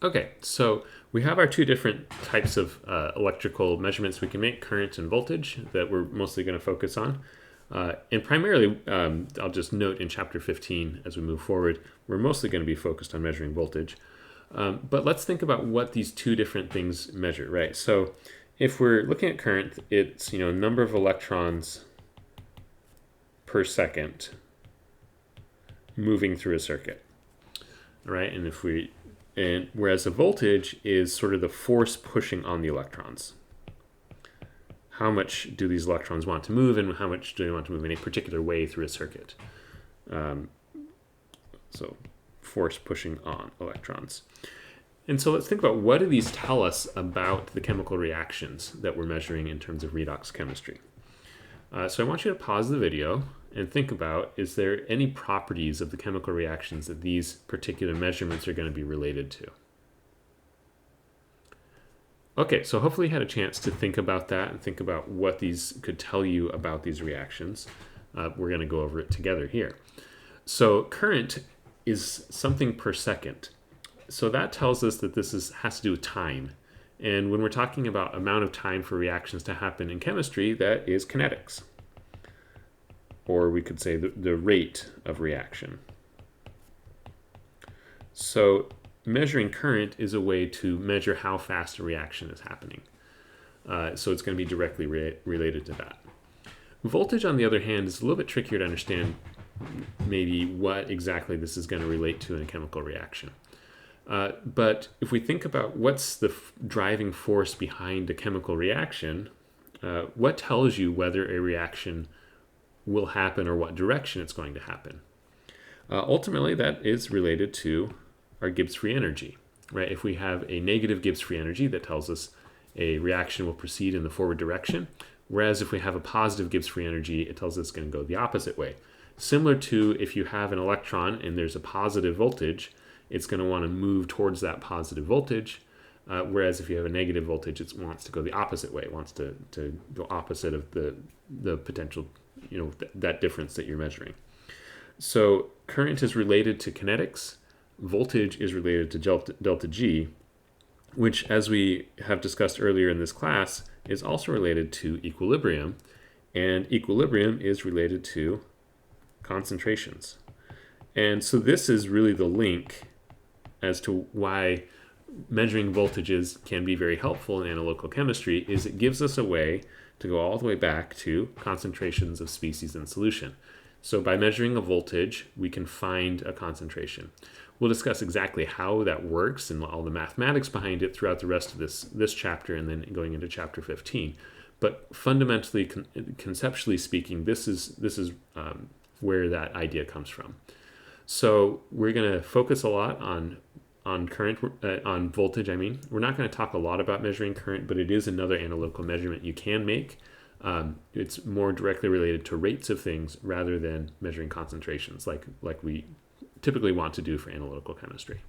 Okay, so we have our two different types of electrical measurements we can make, current and voltage, that we're mostly going to focus on. And primarily, I'll just note in chapter 15 as we move forward, we're mostly going to be focused on measuring voltage. But let's think about what these two different things measure, right? So if we're looking at current, it's number of electrons per second moving through a circuit, right? And whereas the voltage is sort of the force pushing on the electrons. How much do these electrons want to move, and how much do they want to move in a particular way through a circuit? So force pushing on electrons. And so let's think about, what do these tell us about the chemical reactions that we're measuring in terms of redox chemistry? So I want you to pause the video and think about, is there any properties of the chemical reactions that these particular measurements are going to be related to? Okay, so hopefully you had a chance to think about that and think about what these could tell you about these reactions. We're going to go over it together here. So current is something per second. So that tells us that this has to do with time. And when we're talking about amount of time for reactions to happen in chemistry, that is kinetics. Or we could say the rate of reaction. So measuring current is a way to measure how fast a reaction is happening. So it's going to be directly related to that. Voltage, on the other hand, is a little bit trickier to understand maybe what exactly this is going to relate to in a chemical reaction. But if we think about what's the driving force behind a chemical reaction, what tells you whether a reaction will happen or what direction it's going to happen? Ultimately, that is related to our Gibbs free energy, right? If we have a negative Gibbs free energy, that tells us a reaction will proceed in the forward direction, whereas if we have a positive Gibbs free energy, it tells us it's going to go the opposite way. Similar to if you have an electron and there's a positive voltage, it's going to want to move towards that positive voltage, whereas if you have a negative voltage, it wants to go the opposite way. It wants to go opposite of the potential, that difference that you're measuring. So current is related to kinetics. Voltage is related to delta G, which, as we have discussed earlier in this class, is also related to equilibrium. And equilibrium is related to concentrations. And so this is really the link as to why measuring voltages can be very helpful in analytical chemistry, is it gives us a way to go all the way back to concentrations of species in solution. So by measuring a voltage, we can find a concentration. We'll discuss exactly how that works and all the mathematics behind it throughout the rest of this chapter, and then going into chapter 15. But fundamentally, conceptually speaking, this is where that idea comes from. So we're going to focus a lot on current, on voltage. We're not going to talk a lot about measuring current, but it is another analytical measurement you can make. It's more directly related to rates of things rather than measuring concentrations, like we typically want to do for analytical chemistry.